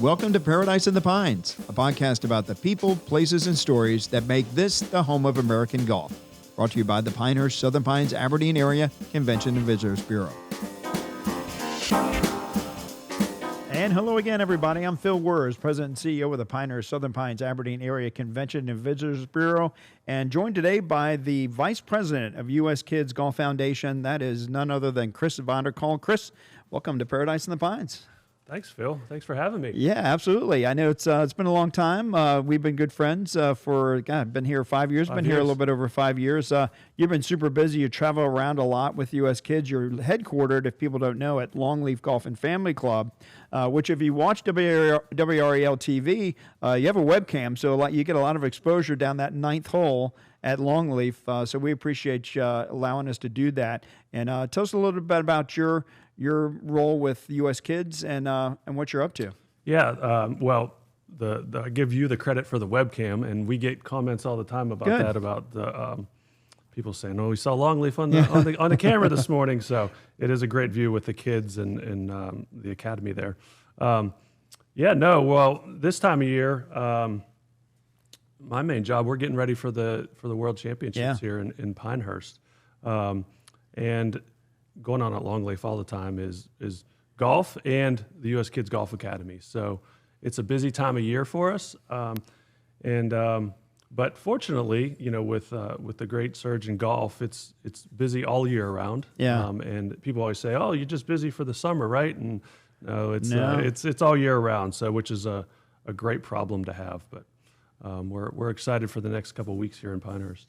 Welcome to Paradise in the Pines, a podcast about the people, places, and stories that make this the home of American golf. Brought to you by the Pinehurst, Southern Pines, Aberdeen Area Convention and Visitors Bureau. And hello again, everybody. I'm Phil Wurz, President and CEO of the Pinehurst, Southern Pines, Aberdeen Area Convention and Visitors Bureau, and joined today by the Vice President of U.S. Kids Golf Foundation. That is none other than Chris Vonderkall. Chris, welcome to Paradise in the Pines. Thanks, Phil. Thanks for having me. Yeah, absolutely. I know it's been a long time. We've been good friends for, I've been here 5 years. Been here a little bit over 5 years. You've been super busy. You travel around a lot with U.S. Kids. You're headquartered, if people don't know, at Longleaf Golf and Family Club, which if you watch WREL TV, you have a webcam, so you get a lot of exposure down that ninth hole at Longleaf. So we appreciate you allowing us to do that. And tell us a little bit about your role with U.S. Kids and what you're up to. Yeah, well, I give you the credit for the webcam, and we get comments all the time about that, about the people saying, "Oh, we saw Longleaf on the camera this morning." So it is a great view with the kids and the academy there. This time of year, my main job, we're getting ready for the World Championships here in Pinehurst, and going on at Longleaf all the time is golf and the U.S. Kids Golf Academy. So it's a busy time of year for us. But fortunately, with the great surge in golf, it's busy all year round. Yeah. And people always say, "Oh, you're just busy for the summer, right?" And no, it's all year round. So which is a great problem to have. But we're excited for the next couple of weeks here in Pinehurst.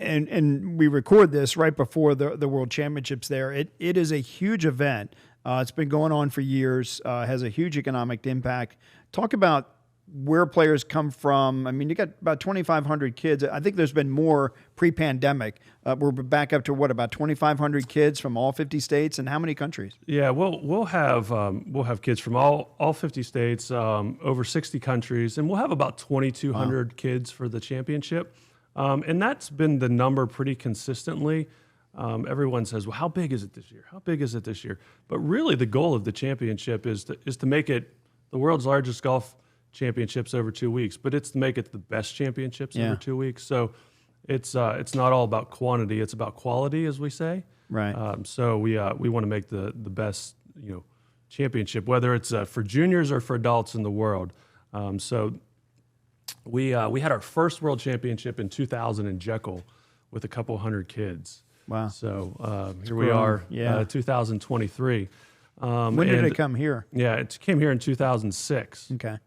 And we record this right before the World Championships there. It is a huge event. It's been going on for years, has a huge economic impact. Talk about where players come from. I mean, you got about 2,500 kids. I think there's been more pre-pandemic. We're back up to about 2,500 kids from all 50 states, and how many countries? Yeah, we'll have kids from all 50 states, over 60 countries, and we'll have about 2,200 kids for the championship. And that's been the number pretty consistently. Everyone says, "Well, how big is it this year? How big is it this year?" But really, the goal of the championship is to make it the world's largest golf championships over 2 weeks. But it's to make it the best championships over 2 weeks. So it's not all about quantity; it's about quality, as we say. Right. So we want to make the best championship, whether it's for juniors or for adults in the world. We had our first World Championship in 2000 in Jekyll with a couple hundred kids. Wow. So here we are, 2023. When did it come here? Yeah, it came here in 2006. Okay.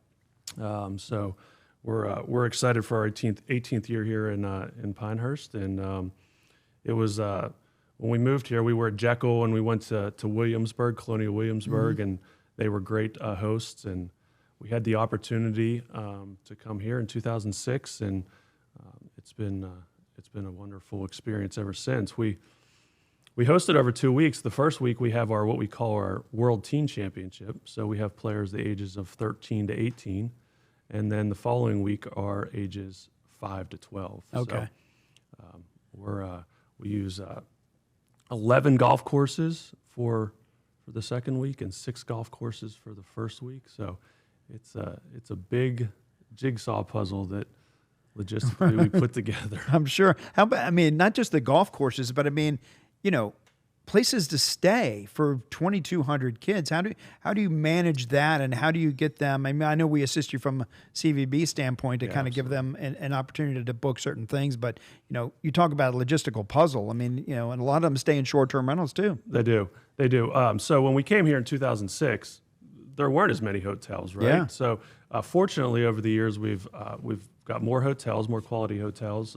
So we're excited for our 18th year here in Pinehurst. And it was when we moved here, we were at Jekyll and we went to Williamsburg, Colonial Williamsburg, and they were great hosts. And we had the opportunity to come here in 2006, and it's been a wonderful experience ever since. We hosted over 2 weeks. The first week we have what we call our World Teen Championship. So we have players the ages of 13 to 18, and then the following week are ages 5 to 12. Okay. So we use 11 golf courses for the second week and 6 golf courses for the first week. So it's a big jigsaw puzzle that logistically we put together. I'm sure. Not just the golf courses, but places to stay for 2,200 kids. How do you manage that, and how do you get them? I mean, I know we assist you from a CVB standpoint to kind of give them an opportunity to book certain things, but you talk about a logistical puzzle. I mean, and a lot of them stay in short-term rentals too. They do. So when we came here in 2006. There weren't as many hotels, right? Yeah. So fortunately, over the years, we've got more hotels, more quality hotels.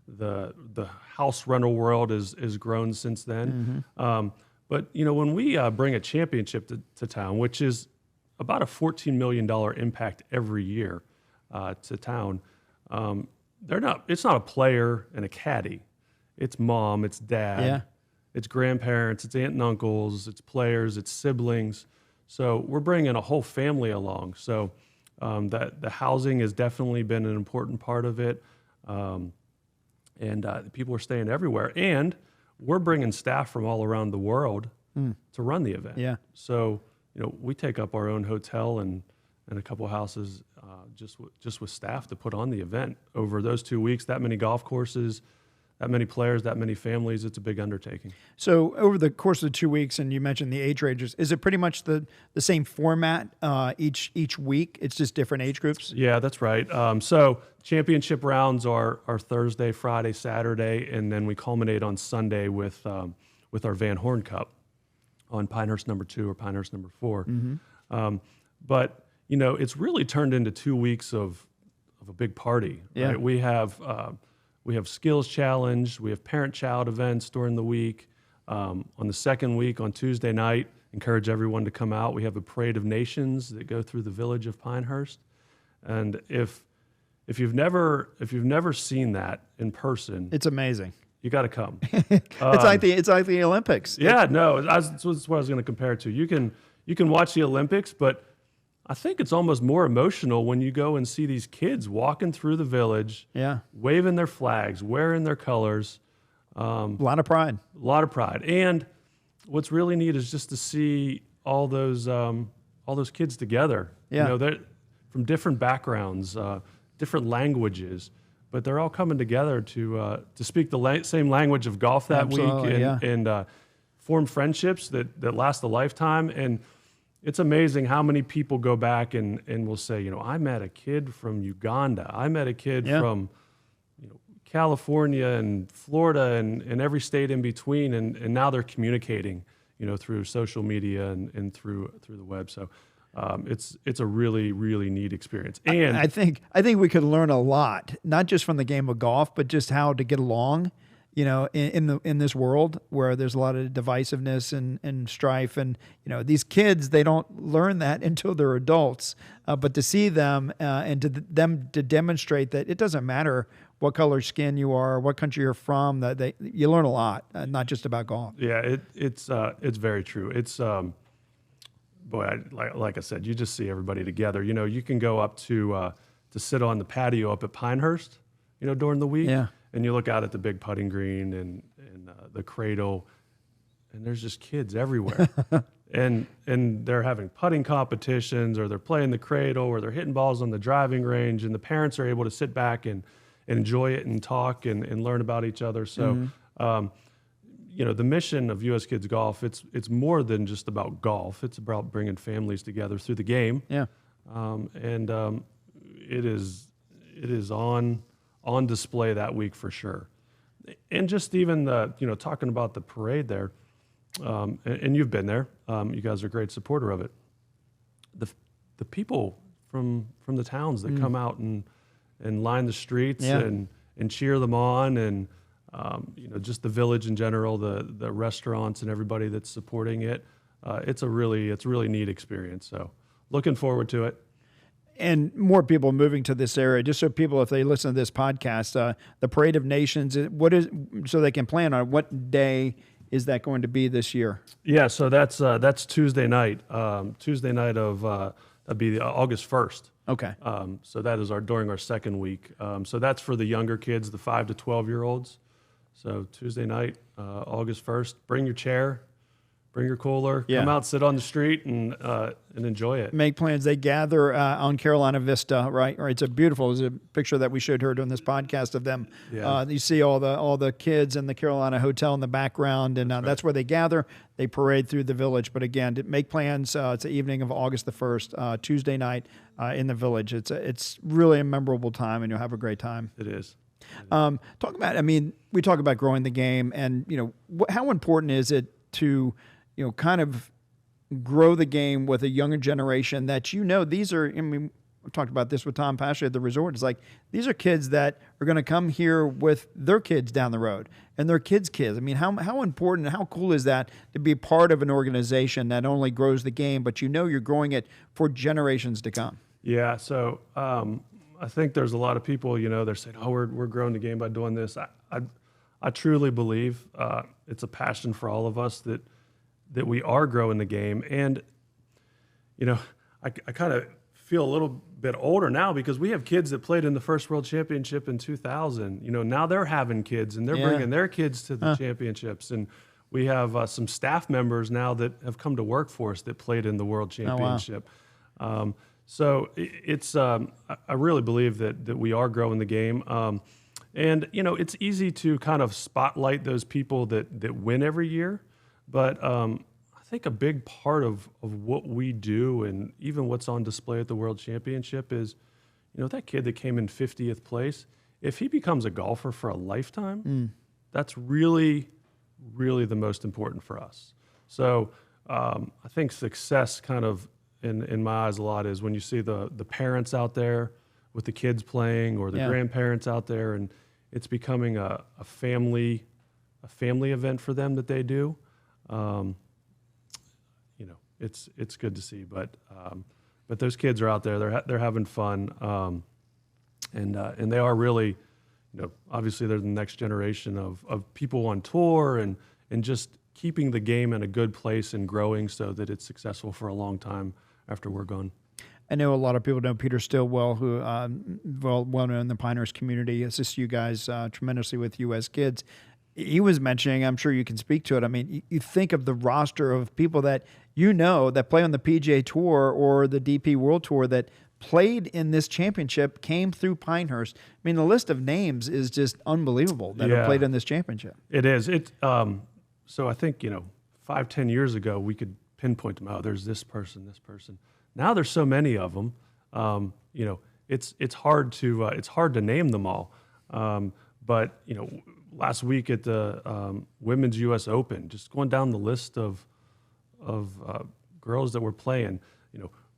The house rental world has grown since then. Mm-hmm. But when we bring a championship to town, which is about a $14 million impact every year to town, it's not a player and a caddy. It's mom, it's dad, it's grandparents, it's aunt and uncles, it's players, it's siblings. So we're bringing a whole family along. So that the housing has definitely been an important part of it. And people are staying everywhere. And we're bringing staff from all around the world to run the event. Yeah. So, we take up our own hotel and and a couple houses just with staff to put on the event over those 2 weeks. That many golf courses, that many players, that many families. It's a big undertaking. So over the course of the 2 weeks, and you mentioned the age ranges, is it pretty much the same format each week? It's just different age groups? Yeah, that's right. So championship rounds are Thursday, Friday, Saturday, and then we culminate on Sunday with our Van Horn Cup on Pinehurst number 2 or Pinehurst number 4. But it's really turned into 2 weeks of a big party. Yeah. Right? We have skills challenge. We have parent-child events during the week. On the second week, on Tuesday night, encourage everyone to come out. We have a parade of nations that go through the village of Pinehurst. And if you've never seen that in person, it's amazing. You got to come. It's like the Olympics. Yeah, no, that's what I was going to compare it to. You can watch the Olympics, but I think it's almost more emotional when you go and see these kids walking through the village, waving their flags, wearing their colors. A lot of pride. A lot of pride. And what's really neat is just to see all those kids together. Yeah. They're from different backgrounds, different languages, but they're all coming together to speak the same language of golf that Absolutely, week and form friendships that last a lifetime. And it's amazing how many people go back and will say, I met a kid from Uganda. I met a kid from California and Florida and every state in between. And now they're communicating, through social media and through the web. So it's a really, really neat experience. And I think we could learn a lot, not just from the game of golf, but just how to get along, in this world where there's a lot of divisiveness and strife. And, these kids, they don't learn that until they're adults. But to see them and to them to demonstrate that it doesn't matter what color skin you are, what country you're from, that you learn a lot, not just about golf. Yeah, it's very true. It's like I said, you just see everybody together. You can go up to sit on the patio up at Pinehurst, during the week. Yeah. And you look out at the big putting green and the cradle, and there's just kids everywhere. and they're having putting competitions, or they're playing the cradle, or they're hitting balls on the driving range, and the parents are able to sit back and enjoy it and talk and learn about each other. So, the mission of U.S. Kids Golf, it's more than just about golf. It's about bringing families together through the game. Yeah. It is on display that week for sure. And just even talking about the parade there, and you've been there, you guys are a great supporter of it. The people from the towns that come out and line the streets and cheer them on, and just the village in general, the restaurants and everybody that's supporting it. It's a really neat experience. So looking forward to it. And more people moving to this area, just so people, if they listen to this podcast, the Parade of Nations, so they can plan on what day is that going to be this year? Yeah, so that's Tuesday night. Tuesday night of that'd be August 1st. Okay. So that is during our second week. So that's for the younger kids, the 5 to 12-year-olds. So Tuesday night, August 1st, bring your chair, bring your cooler, come out, sit on the street, and enjoy it. Make plans. They gather on Carolina Vista, right? Or it's there's a picture that we showed her during this podcast of them. Yeah. You see all the kids in the Carolina Hotel in the background, and that's where they gather. They parade through the village. But again, make plans. It's the evening of August the 1st, Tuesday night in the village. It's really a memorable time, and you'll have a great time. It is. We talk about growing the game, and how important is it to kind of grow the game with a younger generation that these are, we talked about this with Tom Pasha at the resort. It's like, these are kids that are going to come here with their kids down the road and their kids' kids. How important and how cool is that to be part of an organization that only grows the game, but you're growing it for generations to come? Yeah, so I think there's a lot of people, they're saying, we're growing the game by doing this. I truly believe it's a passion for all of us that we are growing the game. And, I kind of feel a little bit older now because we have kids that played in the first World Championship in 2000. Now they're having kids and they're bringing their kids to the championships. And we have some staff members now that have come to work for us that played in the World Championship. Oh, wow. So it's I really believe that we are growing the game. And it's easy to kind of spotlight those people that win every year, but I think a big part of what we do and even what's on display at the World Championship is, that kid that came in 50th place, if he becomes a golfer for a lifetime, that's really, really the most important for us. So I think success kind of in my eyes a lot is when you see the parents out there with the kids playing or the grandparents out there, and it's becoming a family event for them that they do. It's good to see, but those kids are out there. They're having fun, and they are really, obviously they're the next generation of people on tour and just keeping the game in a good place and growing so that it's successful for a long time after we're gone. I know a lot of people know Peter Stillwell, who well known in the Pinehurst community, assists you guys tremendously with U.S. kids. He was mentioning, I'm sure you can speak to it. I mean, you think of the roster of people that that play on the PGA Tour or the DP World Tour that played in this championship, came through Pinehurst. I mean, the list of names is just unbelievable that have played in this championship. It is. So I think 5-10 years ago we could pinpoint them out. There's this person, this person. Now there's so many of them. It's hard to name them all. But last week at the Women's U.S. Open, just going down the list of girls that were playing,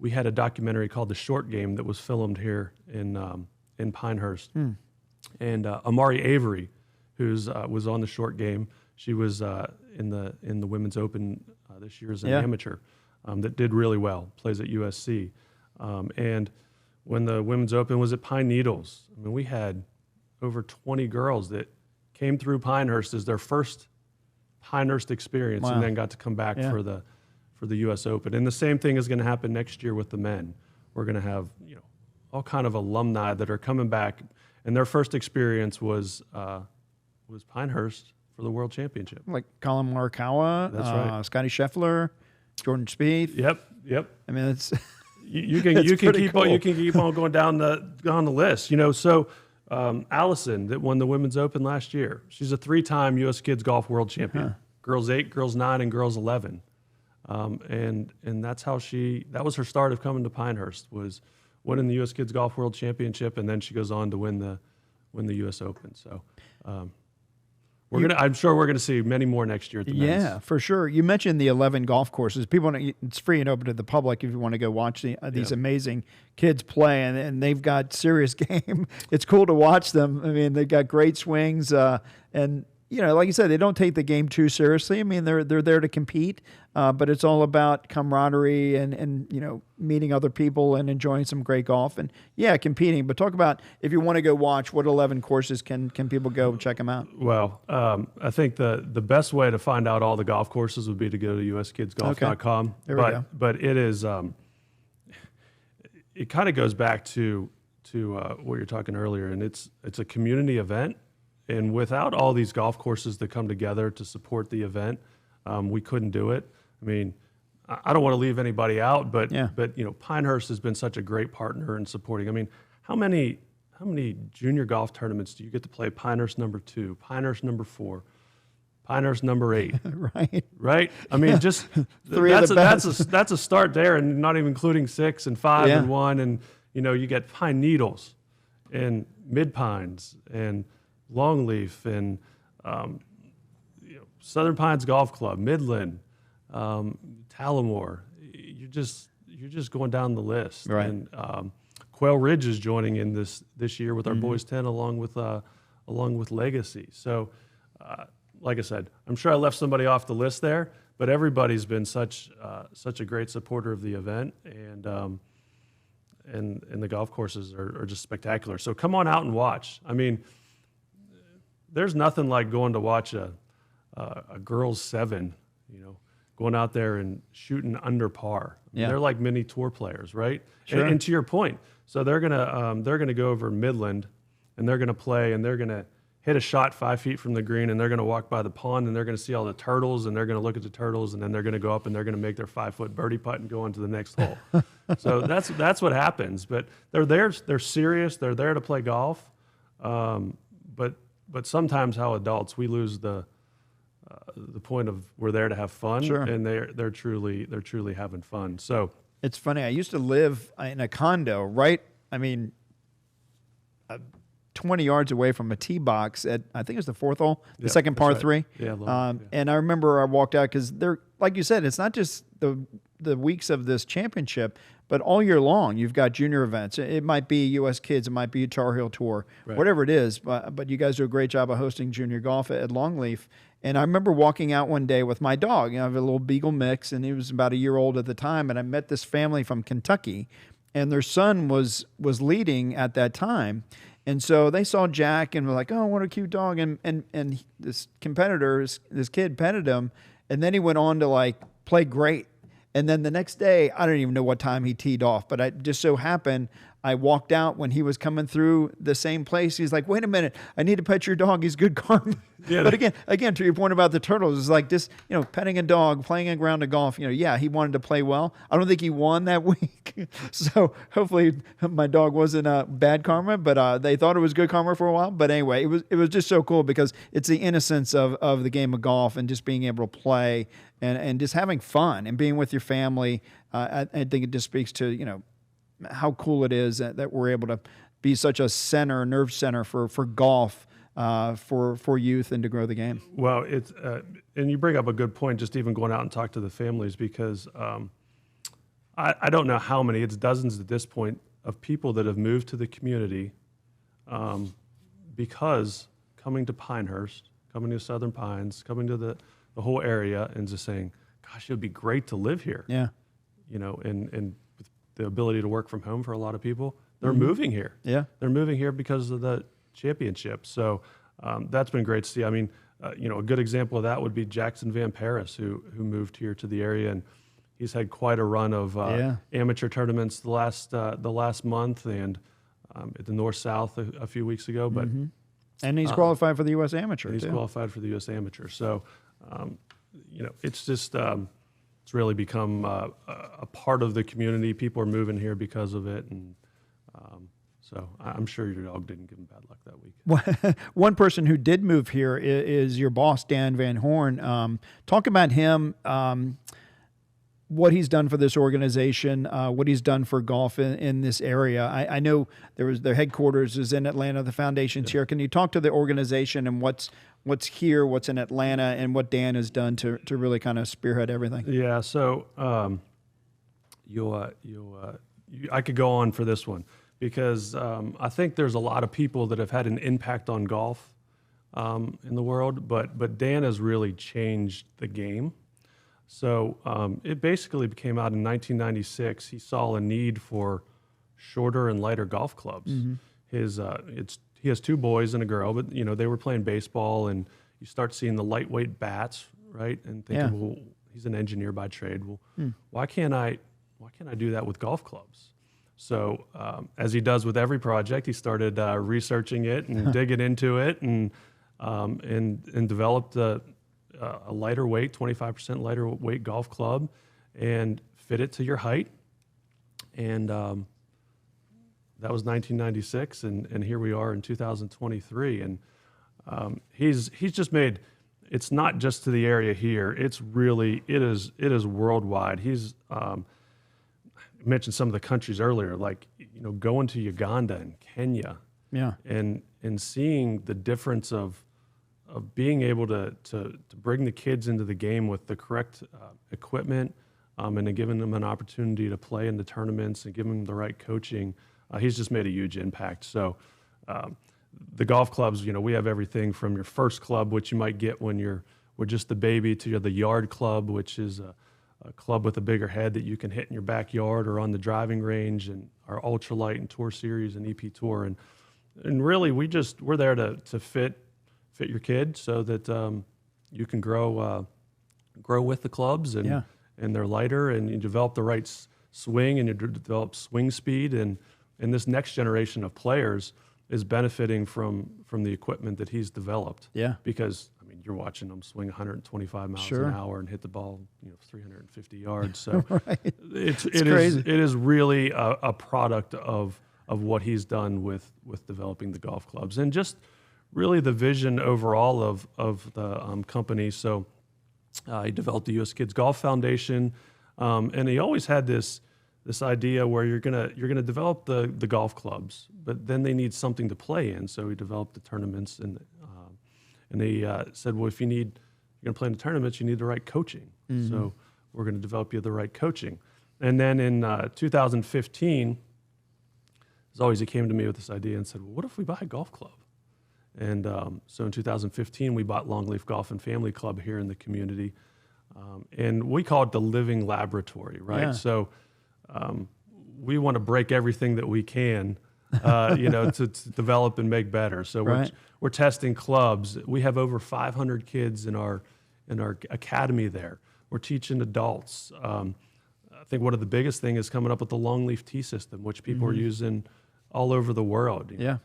we had a documentary called The Short Game that was filmed here in Pinehurst, and Amari Avery, who's was on The Short Game. She was in the Women's Open this year as an amateur that did really well. Plays at USC, and when the Women's Open was at Pine Needles, I mean, we had over 20 girls that came through Pinehurst as their first Pinehurst experience, and then got to come back for the U.S. Open. And the same thing is going to happen next year with the men. We're going to have all kind of alumni that are coming back, and their first experience was Pinehurst for the World Championship. Like Colin Morikawa, that's right. Scotty Scheffler, Jordan Spieth. Yep. I mean, it's you can keep on going down the list. So Allison that won the Women's Open last year. She's a 3-time U.S. Kids Golf World Champion. Girls 8, girls 9, and girls 11. And that's how that was her start of coming to Pinehurst, was winning the U.S. Kids Golf World Championship, and then she goes on to win the U.S. Open. So I'm sure we're gonna see many more next year at the men's. Yeah, for sure. You mentioned the 11 golf courses. It's free and open to the public if you want to go watch these amazing kids play, and they've got serious game. It's cool to watch them. I mean, they've got great swings, and like you said, they don't take the game too seriously. I mean, they're there to compete, but it's all about camaraderie and meeting other people and enjoying some great golf and competing. But talk about, if you want to go watch, what 11 courses can people go check them out? Well, I think the best way to find out all the golf courses would be to go to uskidsgolf.com. Okay. There we go. But it is it kind of goes back to what you're talking earlier, and it's a community event. And without all these golf courses that come together to support the event, we couldn't do it. I mean, I don't want to leave anybody out, but Pinehurst has been such a great partner in supporting. I mean, how many junior golf tournaments do you get to play? Pinehurst number 2, Pinehurst number 4, Pinehurst number 8. Right. I mean, just that's a start there, and not even including 6 and 5 and 1, and you get Pine Needles and Mid Pines and Longleaf and Southern Pines Golf Club, Midland, Tallamore. You're just going down the list. Right. And Quail Ridge is joining in this year with our Boys 10 along with Legacy. So, like I said, I'm sure I left somebody off the list there, but everybody's been such a great supporter of the event, and the golf courses are just spectacular. So come on out and watch. I mean, there's nothing like going to watch a girls 7, going out there and shooting under par. They're like mini tour players, right? Sure. And to your point, so they're gonna go over Midland, and they're gonna play, and they're gonna hit a shot 5 feet from the green, and they're going to walk by the pond, and they're going to see all the turtles, and they're going to look at the turtles, and then they're going to go up and they're going to make their 5-foot birdie putt and go on to the next hole. So that's what happens. But they're there. They're serious. They're there to play golf. But sometimes, how adults, we lose the point of we're there to have fun, Sure. and they're truly having fun. So it's funny. I used to live in a condo, right? I mean, 20 yards away from a tee box at, I think it was the fourth hole, the second par right. three. Yeah, And I remember I walked out because they're, like you said, it's not just the weeks of this championship, but all year long you've got junior events. It might be U.S. Kids, it might be a Tar Heel Tour, whatever it is. But you guys do a great job of hosting junior golf at Longleaf. And I remember walking out one day with my dog. I have a little beagle mix, and he was about a year old at the time. And I met this family from Kentucky, and their son was leading at that time. And so they saw Jack and were like, "Oh, what a cute dog!" And this competitor, this kid, petted him, and then he went on to like play great. And then the next day, I don't even know what time he teed off, but I just so happened I walked out when he was coming through the same place. He's like, "Wait a minute, I need to pet your dog. He's good karma." Yeah. But again, to your point about the turtles, it's like just, petting a dog, playing a round of golf. Yeah, he wanted to play well. I don't think he won that week. So hopefully my dog wasn't bad karma, but they thought it was good karma for a while. But anyway, it was just so cool because it's the innocence of the game of golf and just being able to play and just having fun and being with your family. I think it just speaks to, how cool it is that we're able to be such a nerve center for golf, for youth and to grow the game. Well, it's and you bring up a good point, just even going out and talk to the families, because I don't know how many, it's dozens at this point, of people that have moved to the community because coming to Pinehurst, coming to Southern Pines, coming to the whole area and just saying, "Gosh, it would be great to live here." Yeah. And with the ability to work from home for a lot of people, they're moving here. Yeah. They're moving here because of the championship. So that's been great to see. I mean, a good example of that would be Jackson Van Paris, who moved here to the area, and he's had quite a run of amateur tournaments the last month, and at the North South a few weeks ago. But and he's qualified for the U.S. Amateur. He's qualified for the U.S. Amateur. So it's just it's really become a part of the community. People are moving here because of it, and so I'm sure your dog didn't give him bad luck that week. One person who did move here is your boss, Dan Van Horn. Talk about him, what he's done for this organization, what he's done for golf in this area. I know their headquarters is in Atlanta, the foundation's here. Can you talk to the organization and what's here, what's in Atlanta, and what Dan has done to really kind of spearhead everything? Yeah, so I could go on for this one, because I think there's a lot of people that have had an impact on golf in the world, but Dan has really changed the game. So it basically came out in 1996. He saw a need for shorter and lighter golf clubs. He has two boys and a girl, but they were playing baseball, and you start seeing the lightweight bats, right? And thinking, well, he's an engineer by trade. Well, why can't I do that with golf clubs? So as he does with every project, he started researching it and digging into it, and developed a lighter weight, 25% lighter weight golf club, and fit it to your height. And that was 1996, and here we are in 2023. And he's just made, it's not just to the area here. It is worldwide. He's mentioned some of the countries earlier, like going to Uganda and Kenya, and seeing the difference of being able to bring the kids into the game with the correct equipment, and then giving them an opportunity to play in the tournaments and giving them the right coaching. He's just made a huge impact. So the golf clubs, we have everything from your first club, which you might get when you're just a baby, to the yard club, which is a club with a bigger head that you can hit in your backyard or on the driving range, and our ultralight and tour series and EP tour. And really we're there to fit your kid so that you can grow with the clubs, and they're lighter, and you develop the right swing, and you develop swing speed, and this next generation of players, is benefiting from the equipment that he's developed. Yeah. Because I mean, you're watching him swing 125 miles Sure. an hour and hit the ball, 350 yards. So Right. it's crazy. it is really a product of what he's done with developing the golf clubs and just really the vision overall of the company. So he developed the U.S. Kids Golf Foundation, and he always had this idea where you're gonna develop the golf clubs, but then they need something to play in. So he developed the tournaments, and they said, well, if you're gonna play in the tournaments, you need the right coaching. Mm-hmm. So we're gonna develop you the right coaching. And then in 2015, as always, he came to me with this idea and said, well, what if we buy a golf club? And so in 2015, we bought Longleaf Golf and Family Club here in the community. And we call it the living laboratory, right? Yeah. So we want to break everything that we can, to develop and make better. So Right. we're testing clubs. We have over 500 kids in our academy there. We're teaching adults. I think one of the biggest thing is coming up with the Longleaf tee system, which people are using all over the world. Yeah.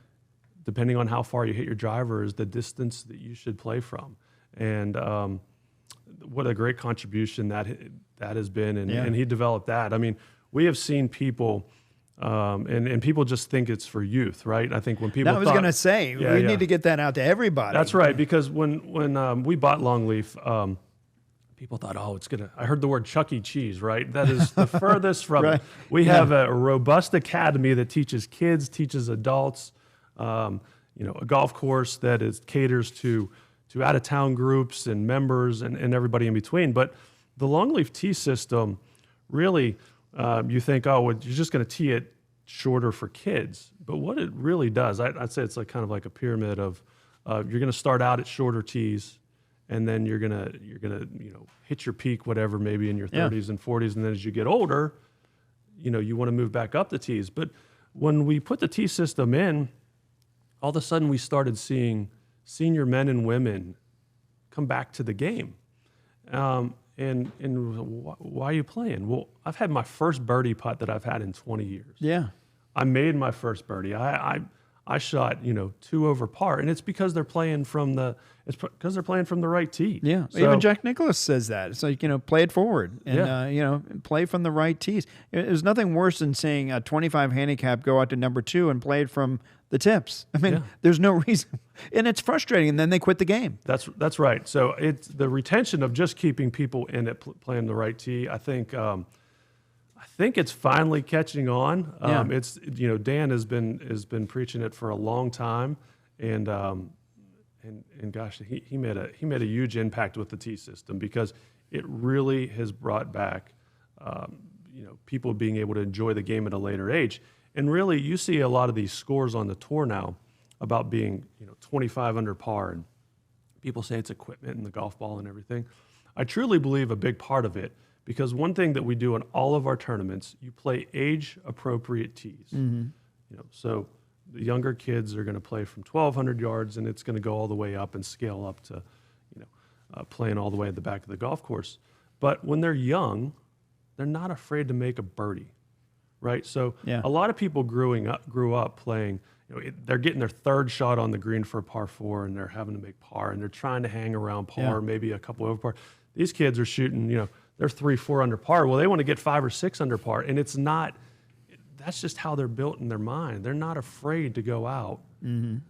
Depending on how far you hit your driver is the distance that you should play from. And what a great contribution that has been. And he developed that. I mean, we have seen people, and people just think it's for youth, right? I think when people I was going to say, we need to get that out to everybody. That's right, because when we bought Longleaf, people thought, oh, I heard the word Chuck E. Cheese, right? That is the furthest from Right. it. We have a robust academy that teaches kids, teaches adults, a golf course that caters to out-of-town groups and members and everybody in between. But the Longleaf tee system, really, you think, oh, well, you're just going to tee it shorter for kids. But what it really does, I'd say it's kind of like a pyramid of you're going to start out at shorter tees, and then you're gonna hit your peak, whatever, maybe in your 30s and 40s, and then as you get older, you want to move back up the tees. But when we put the tee system in, all of a sudden we started seeing senior men and women come back to the game. And why are you playing? Well, I've had my first birdie putt that I've had in 20 years. Yeah. I made my first birdie. I shot 2 over par, and it's because they're playing from the right tee. Yeah. So, Even Jack Nicklaus says that. It's like, play it forward and, play from the right tees. There's nothing worse than seeing a 25 handicap go out to number 2 and play it from the tips. I mean, there's no reason. And it's frustrating. And then they quit the game. That's right. So it's the retention of just keeping people in it, playing the right tee. I think it's finally catching on. It's Dan has been preaching it for a long time, and gosh, he made a huge impact with the tee system because it really has brought back people being able to enjoy the game at a later age. And really, you see a lot of these scores on the tour now about being 25 under par, and people say it's equipment and the golf ball and everything. I truly believe a big part of it. Because one thing that we do in all of our tournaments, you play age-appropriate tees. Mm-hmm. So the younger kids are going to play from 1,200 yards, and it's going to go all the way up and scale up to, playing all the way at the back of the golf course. But when they're young, they're not afraid to make a birdie, right? So a lot of people grew up playing. They're getting their third shot on the green for a par 4, and they're having to make par, and they're trying to hang around par, maybe a couple over par. These kids are shooting, they're 3-4 under par. Well, they want to get 5 or 6 under par, and it's not. That's just how they're built in their mind. They're not afraid to go out and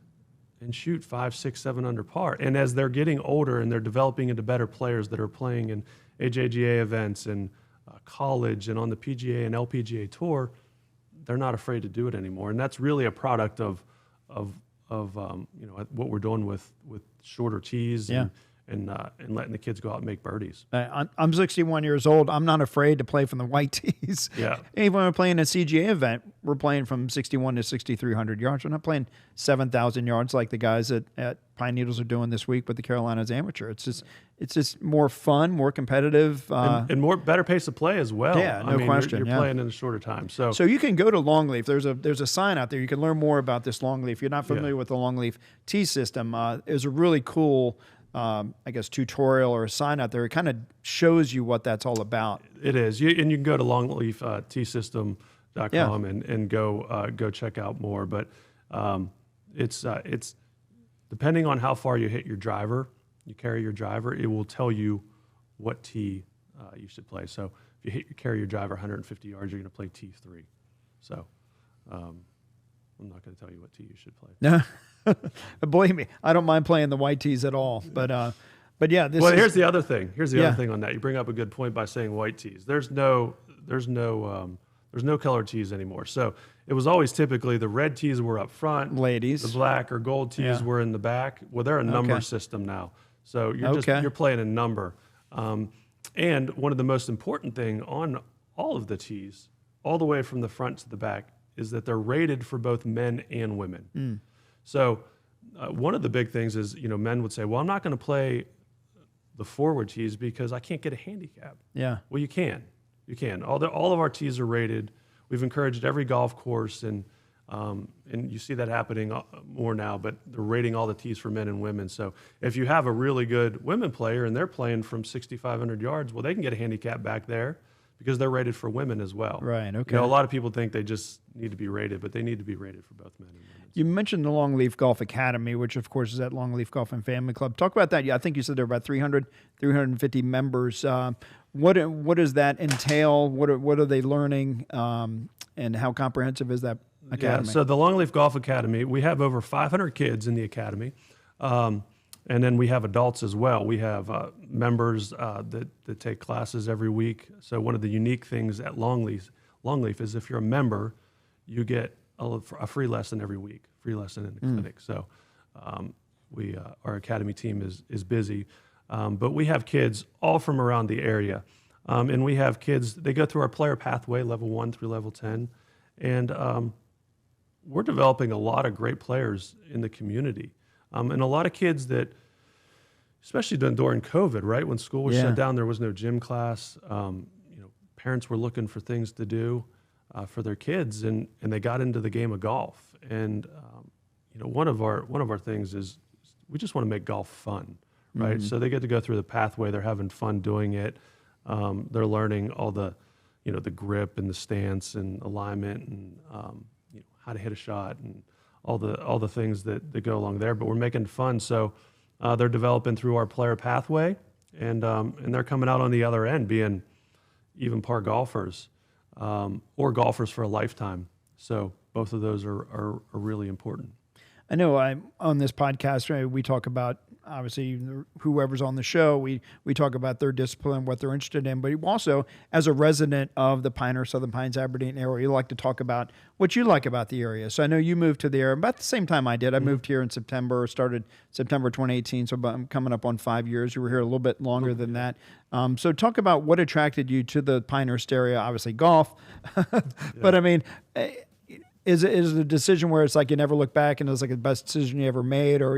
shoot 5, 6, 7 under par. And as they're getting older and they're developing into better players that are playing in AJGA events and college and on the PGA and LPGA tour, they're not afraid to do it anymore. And that's really a product of what we're doing with shorter tees and letting the kids go out and make birdies. I'm 61 years old. I'm not afraid to play from the white tees. Yeah. Even when we're playing a CGA event, we're playing from 61 to 6,300 yards. We're not playing 7,000 yards like the guys at Pine Needles are doing this week with the Carolinas Amateur. It's just more fun, more competitive. And better pace of play as well. Yeah, no question. You're playing in a shorter time. So you can go to Longleaf. There's a sign out there. You can learn more about this Longleaf. If you're not familiar with the Longleaf tee system, there's a really cool tutorial or a sign out there. It kind of shows you what that's all about. It is. You can go to longleaftteesystem.com and go check out more. But it's depending on how far you hit your driver, you carry your driver, it will tell you what tee you should play. So if you carry your driver 150 yards, you're going to play T3. So I'm not going to tell you what tee you should play. No, believe me, I don't mind playing the white tees at all. But yeah, here's the other thing. Here's the other thing on that. You bring up a good point by saying white tees. There's no colored tees anymore. So it was always typically the red tees were up front, ladies. The black or gold tees were in the back. Well, they're a number system now. So you're playing a number. And one of the most important thing on all of the tees, all the way from the front to the back, is that they're rated for both men and women. So one of the big things is, men would say, well, I'm not going to play the forward tees because I can't get a handicap. Yeah. Well, you can. You can. All of our tees are rated. We've encouraged every golf course, and you see that happening more now, but they're rating all the tees for men and women. So if you have a really good women player and they're playing from 6,500 yards, well, they can get a handicap back there because they're rated for women as well. Right, okay. A lot of people think they just need to be rated, but they need to be rated for both men and women. You mentioned the Longleaf Golf Academy, which, of course, is at Longleaf Golf and Family Club. Talk about that. Yeah, I think you said there are about 350 members. What does that entail? What are they learning? And how comprehensive is that academy? Yeah, so the Longleaf Golf Academy, we have over 500 kids in the academy. And then we have adults as well. We have members that take classes every week. So one of the unique things at Longleaf is if you're a member, you get a free lesson every week, free lesson in the clinic. So our academy team is busy. But we have kids all from around the area. And we have kids, they go through our player pathway, level 1 through level 10. And we're developing a lot of great players in the community. And a lot of kids that, especially during COVID, right? When school was shut down, there was no gym class. Parents were looking for things to do for their kids, and they got into the game of golf. And one of our things is we just want to make golf fun, right? So they get to go through the pathway. They're having fun doing it. They're learning all the grip and the stance and alignment and how to hit a shot and all the things that go along there, but we're making fun. So they're developing through our player pathway, and they're coming out on the other end being even par golfers or golfers for a lifetime. So both of those are really important. I know on this podcast, right, we talk about, obviously, whoever's on the show, we talk about their discipline, what they're interested in, but also, as a resident of the Pinehurst, Southern Pines, Aberdeen area, you like to talk about what you like about the area. So I know you moved to the area about the same time I did. I moved here in started September 2018, so I'm coming up on 5 years. You were here a little bit longer than that. So talk about what attracted you to the Pinehurst area, obviously golf, but I mean, is it a decision where it's like you never look back and it was like the best decision you ever made? Or,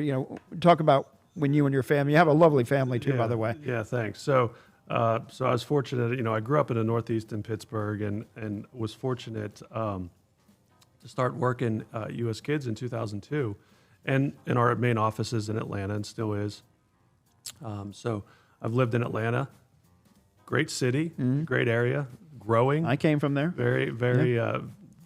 talk about when you and your family, you have a lovely family too, by the way. Yeah, thanks. So I was fortunate, I grew up in the Northeast in Pittsburgh and was fortunate to start working U.S. Kids in 2002. And our main office is in Atlanta and still is. So I've lived in Atlanta, great city, great area, growing. I came from there. Very, very,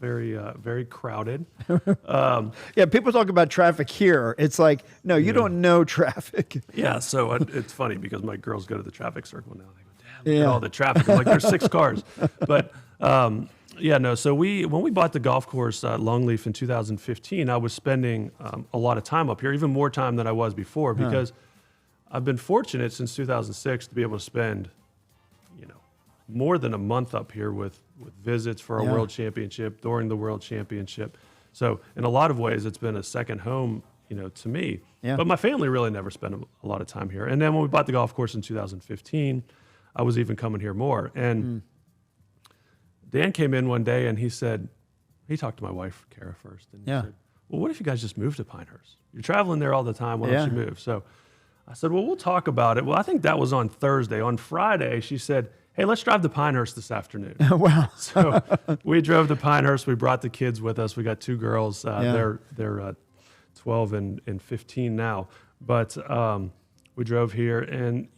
very crowded. Yeah, people talk about traffic here. It's like, no, you don't know traffic. Yeah, so it's funny because my girls go to the traffic circle now. They go, Dad, look at all the traffic. I'm like, there's 6 cars. But so when we bought the golf course at Longleaf in 2015, I was spending a lot of time up here, even more time than I was before, because I've been fortunate since 2006 to be able to spend, more than a month up here with visits for our World Championship, during the World Championship. So in a lot of ways, it's been a second home, to me. Yeah. But my family really never spent a lot of time here. And then when we bought the golf course in 2015, I was even coming here more. And Dan came in one day and he talked to my wife, Kara, first. And he said, well, what if you guys just moved to Pinehurst? You're traveling there all the time. Why don't you move? So I said, well, we'll talk about it. Well, I think that was on Thursday. On Friday, she said, hey, let's drive to Pinehurst this afternoon. Wow. So we drove to Pinehurst. We brought the kids with us. We got 2 girls. They're 12 and 15 now. But we drove here, and,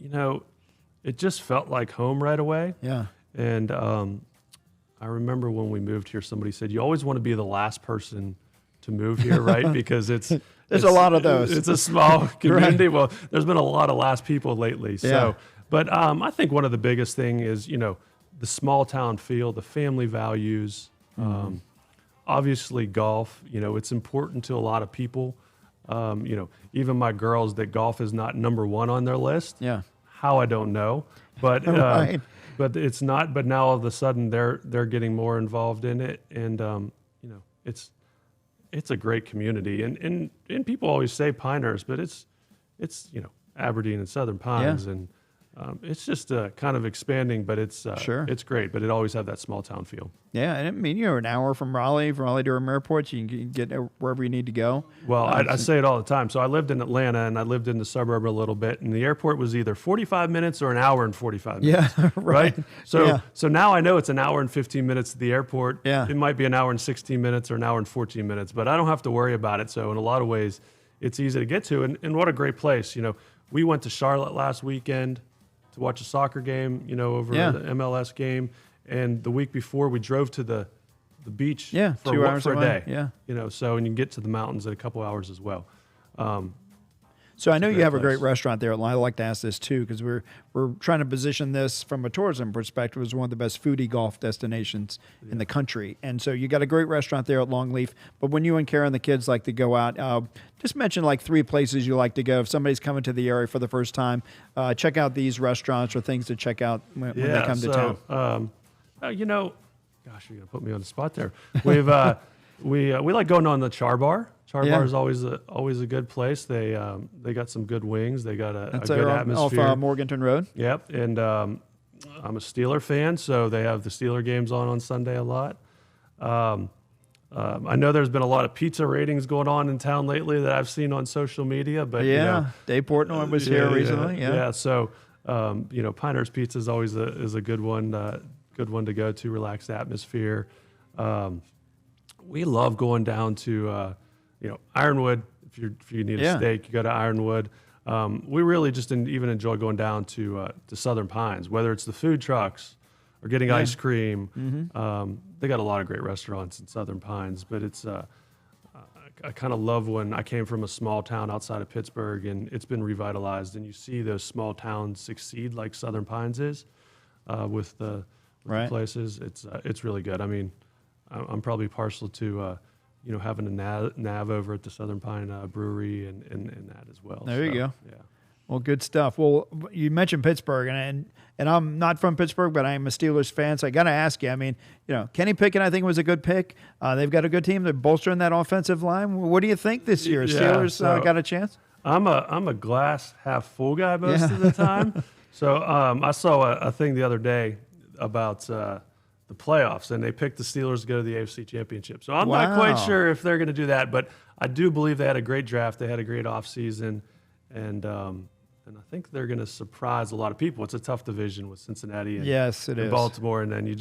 it just felt like home right away. Yeah. And I remember when we moved here, somebody said, you always want to be the last person to move here, right? Because there's a lot of those. It's a small community. Right. Well, there's been a lot of last people lately. So, yeah. But I think one of the biggest thing is, the small town feel, the family values, obviously golf, it's important to a lot of people. Even my girls, that golf is not number one on their list. Yeah. How, I don't know, but, right. but it's not, but now all of a sudden they're getting more involved in it. And, it's a great community, and people always say Pinehurst, but it's Aberdeen and Southern Pines, and it's just kind of expanding, but it's sure. It's great, but it always have that small town feel. Yeah, and I mean, you're an hour from Raleigh Durham Airport, so you can get wherever you need to go. Well, I say it all the time. So I lived in Atlanta, and I lived in the suburb a little bit, and the airport was either 45 minutes or an hour and 45 minutes. Yeah, right. So now I know it's an hour and 15 minutes to the airport. Yeah. It might be an hour and 16 minutes or an hour and 14 minutes, but I don't have to worry about it. So in a lot of ways, it's easy to get to, and what a great place. We went to Charlotte last weekend to watch a soccer game, over the MLS game. And the week before, we drove to the beach for 2 hours for a away. day. Yeah. So, and you can get to the mountains in a couple hours as well. So I know you have a place. great restaurant there. I like to ask this too, because we're trying to position this from a tourism perspective as one of the best foodie golf destinations in the country. And so you got a great restaurant there at Longleaf. But when you and Karen and the kids like to go out, just mention like 3 places you like to go. If somebody's coming to the area for the first time, check out these restaurants or things to check out when they come to town. Gosh, you're gonna put me on the spot there. We like going on the Char Bar. Char Bar is always a good place. They got some good wings. They got a good atmosphere. Off Morganton Road. Yep, and I'm a Steeler fan, so they have the Steeler games on Sunday a lot. I know there's been a lot of pizza ratings going on in town lately that I've seen on social media, but Dave Portnoy was here recently. Yeah. So Pinehurst Pizza is always a good one to go to. Relaxed atmosphere. We love going down to Ironwood. If you need a steak, you go to Ironwood. We really just even enjoy going down to Southern Pines, whether it's the food trucks or getting ice cream. Mm-hmm. They got a lot of great restaurants in Southern Pines, but it's I kind of love when I came from a small town outside of Pittsburgh and it's been revitalized, and you see those small towns succeed like Southern Pines is with the places. It's really good. I mean, I'm probably partial to having a nav over at the Southern Pine Brewery and that as well. There you go. Yeah. Well, good stuff. Well, you mentioned Pittsburgh, and I'm not from Pittsburgh, but I am a Steelers fan, so I got to ask you. I mean, Kenny Pickett, I think, was a good pick. They've got a good team. They're bolstering that offensive line. What do you think this year? Steelers got a chance? I'm a glass half full guy most of the time. So I saw a thing the other day about the playoffs, and they picked the Steelers to go to the AFC Championship. So I'm not quite sure if they're going to do that, but I do believe they had a great draft. They had a great offseason, and I think they're going to surprise a lot of people. It's a tough division with Cincinnati and Baltimore, and then you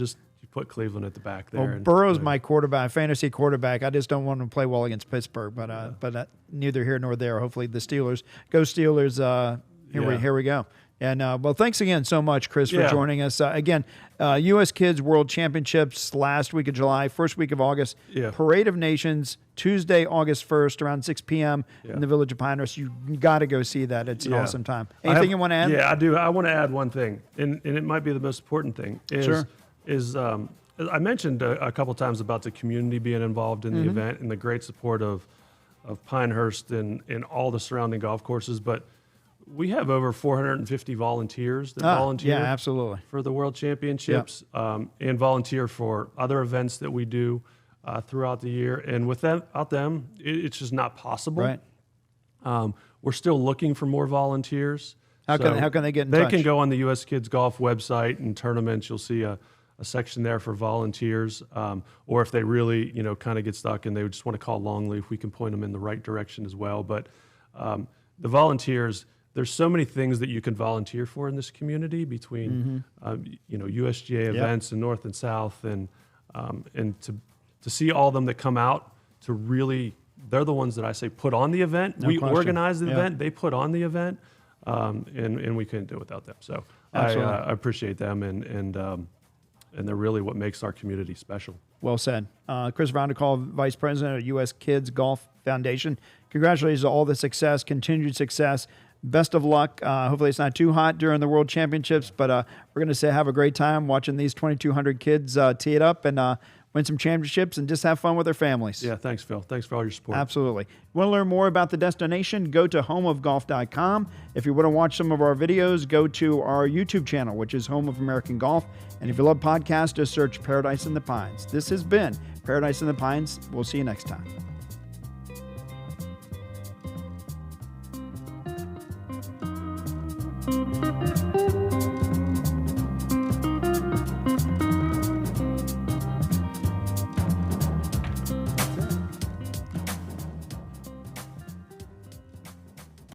put Cleveland at the back there. Well, Burrow's my quarterback, fantasy quarterback. I just don't want him to play well against Pittsburgh, but neither here nor there. Hopefully the Steelers. Go Steelers. Here we go. And, well, thanks again so much, Chris, for joining us. Again, U.S. Kids World Championships last week of July, first week of August. Yeah. Parade of Nations, Tuesday, August 1st, around 6 p.m. in the village of Pinehurst. You got to go see that. It's an awesome time. Anything you want to add? Yeah, I do. I want to add one thing, and it might be the most important thing. I mentioned a couple times about the community being involved in the event and the great support of Pinehurst and all the surrounding golf courses, but we have over 450 volunteers that volunteer absolutely. For the World Championships and volunteer for other events that we do throughout the year. And without them, it's just not possible. Right. We're still looking for more volunteers. How can they get in touch? They can go on the U.S. Kids Golf website and tournaments. You'll see a section there for volunteers. Or if they really kind of get stuck and they just want to call Longleaf, we can point them in the right direction as well. But the volunteers, there's so many things that you can volunteer for in this community between, USGA events and North and South, and to see all of them that come out to really, they're the ones that I say put on the event. We organize the event, they put on the event, and we couldn't do it without them. So I appreciate them, and they're really what makes our community special. Well said. Chris Vonderkall, Vice President of U.S. Kids Golf Foundation. Congratulations on all the success, continued success. Best of luck. Hopefully it's not too hot during the World Championships, but we're going to say have a great time watching these 2,200 kids tee it up and win some championships and just have fun with their families. Yeah, thanks, Phil. Thanks for all your support. Absolutely. Want to learn more about the destination? Go to homeofgolf.com. If you want to watch some of our videos, go to our YouTube channel, which is Home of American Golf. And if you love podcasts, just search Paradise in the Pines. This has been Paradise in the Pines. We'll see you next time.